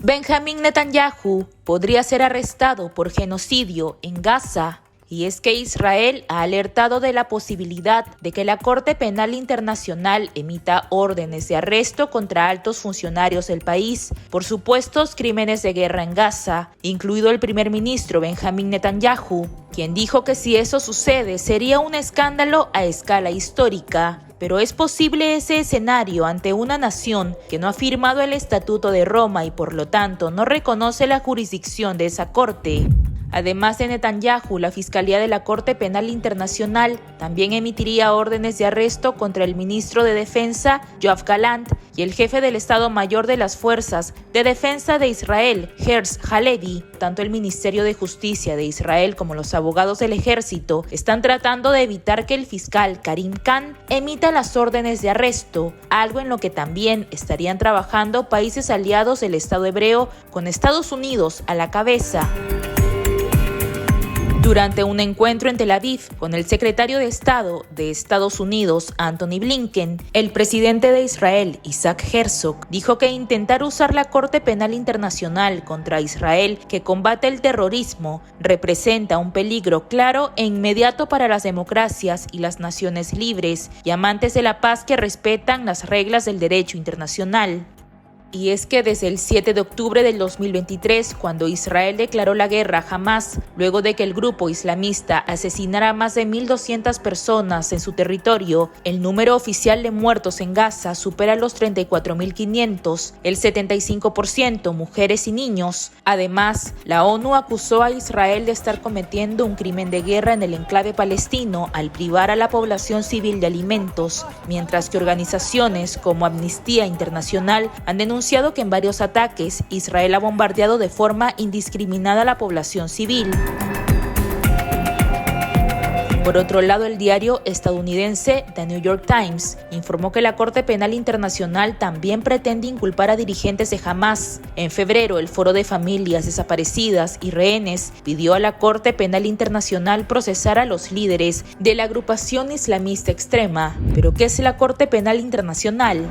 Benjamín Netanyahu podría ser arrestado por genocidio en Gaza. Y es que Israel ha alertado de la posibilidad de que la Corte Penal Internacional emita órdenes de arresto contra altos funcionarios del país por supuestos crímenes de guerra en Gaza, incluido el primer ministro Benjamín Netanyahu, quien dijo que si eso sucede sería un escándalo a escala histórica. Pero ¿es posible ese escenario ante una nación que no ha firmado el Estatuto de Roma y por lo tanto no reconoce la jurisdicción de esa corte? Además de Netanyahu, la Fiscalía de la Corte Penal Internacional también emitiría órdenes de arresto contra el ministro de Defensa, Yoav Gallant, y el jefe del Estado Mayor de las Fuerzas de Defensa de Israel, Herz Halevi. Tanto el Ministerio de Justicia de Israel como los abogados del ejército están tratando de evitar que el fiscal Karim Khan emita las órdenes de arresto, algo en lo que también estarían trabajando países aliados del Estado hebreo, con Estados Unidos a la cabeza. Durante un encuentro en Tel Aviv con el secretario de Estado de Estados Unidos, Antony Blinken, el presidente de Israel, Isaac Herzog, dijo que intentar usar la Corte Penal Internacional contra Israel, que combate el terrorismo, representa un peligro claro e inmediato para las democracias y las naciones libres y amantes de la paz que respetan las reglas del derecho internacional. Y es que desde el 7 de octubre del 2023, cuando Israel declaró la guerra a Hamás, luego de que el grupo islamista asesinara a más de 1.200 personas en su territorio, el número oficial de muertos en Gaza supera los 34.500, el 75% mujeres y niños. Además, la ONU acusó a Israel de estar cometiendo un crimen de guerra en el enclave palestino al privar a la población civil de alimentos, mientras que organizaciones como Amnistía Internacional han denunciado que en varios ataques Israel ha bombardeado de forma indiscriminada a la población civil. Por otro lado, el diario estadounidense The New York Times informó que la Corte Penal Internacional también pretende inculpar a dirigentes de Hamás. En febrero, el Foro de Familias Desaparecidas y Rehenes pidió a la Corte Penal Internacional procesar a los líderes de la agrupación islamista extrema. ¿Pero qué es la Corte Penal Internacional?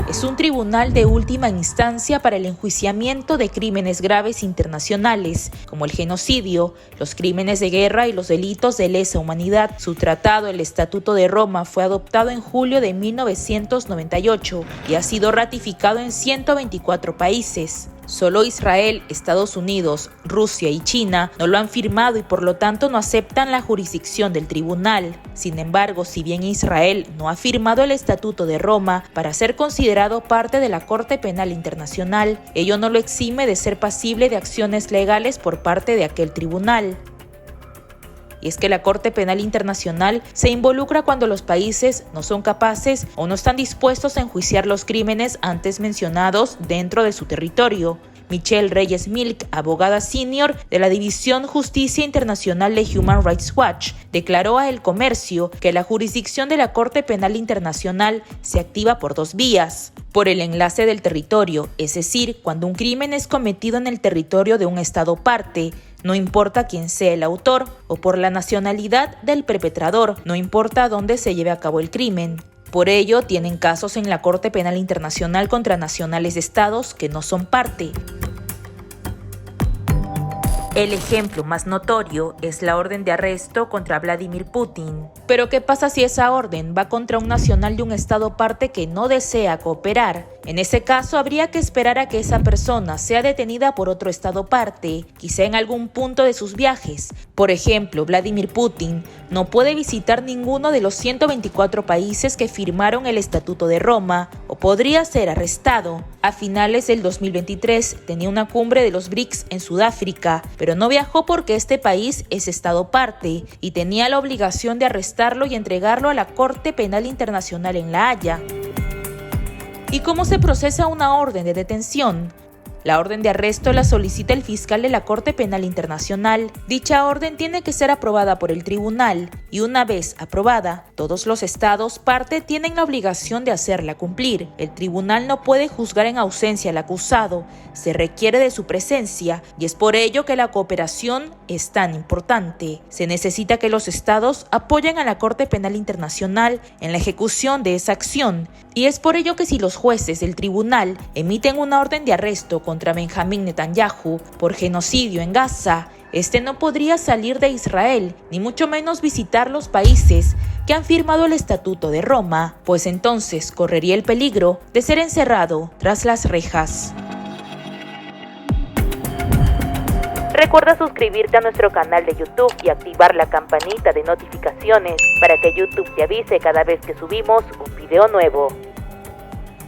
Es un tribunal de última instancia para el enjuiciamiento de crímenes graves internacionales, como el genocidio, los crímenes de guerra y los delitos de lesa humanidad. Su tratado, el Estatuto de Roma, fue adoptado en julio de 1998 y ha sido ratificado en 124 países. Solo Israel, Estados Unidos, Rusia y China no lo han firmado y por lo tanto no aceptan la jurisdicción del tribunal. Sin embargo, si bien Israel no ha firmado el Estatuto de Roma para ser considerado parte de la Corte Penal Internacional, ello no lo exime de ser pasible de acciones legales por parte de aquel tribunal. Y es que la Corte Penal Internacional se involucra cuando los países no son capaces o no están dispuestos a enjuiciar los crímenes antes mencionados dentro de su territorio. Michelle Reyes Milk, abogada senior de la División Justicia Internacional de Human Rights Watch, declaró a El Comercio que la jurisdicción de la Corte Penal Internacional se activa por dos vías: por el enlace del territorio, es decir, cuando un crimen es cometido en el territorio de un Estado parte, no importa quién sea el autor, o por la nacionalidad del perpetrador, no importa dónde se lleve a cabo el crimen. Por ello, tienen casos en la Corte Penal Internacional contra nacionales de estados que no son parte. El ejemplo más notorio es la orden de arresto contra Vladimir Putin. Pero ¿qué pasa si esa orden va contra un nacional de un estado parte que no desea cooperar? En ese caso, habría que esperar a que esa persona sea detenida por otro estado parte, quizá en algún punto de sus viajes. Por ejemplo, Vladimir Putin no puede visitar ninguno de los 124 países que firmaron el Estatuto de Roma, o podría ser arrestado. A finales del 2023 tenía una cumbre de los BRICS en Sudáfrica, pero no viajó porque este país es estado parte y tenía la obligación de arrestarlo y entregarlo a la Corte Penal Internacional en La Haya. ¿Y cómo se procesa una orden de detención? La orden de arresto la solicita el fiscal de la Corte Penal Internacional. Dicha orden tiene que ser aprobada por el tribunal y una vez aprobada, todos los estados parte tienen la obligación de hacerla cumplir. El tribunal no puede juzgar en ausencia al acusado, se requiere de su presencia y es por ello que la cooperación es tan importante. Se necesita que los estados apoyen a la Corte Penal Internacional en la ejecución de esa acción y es por ello que si los jueces del tribunal emiten una orden de arresto contra Benjamín Netanyahu por genocidio en Gaza, este no podría salir de Israel, ni mucho menos visitar los países que han firmado el Estatuto de Roma, pues entonces correría el peligro de ser encerrado tras las rejas. Recuerda suscribirte a nuestro canal de YouTube y activar la campanita de notificaciones para que YouTube te avise cada vez que subimos un video nuevo.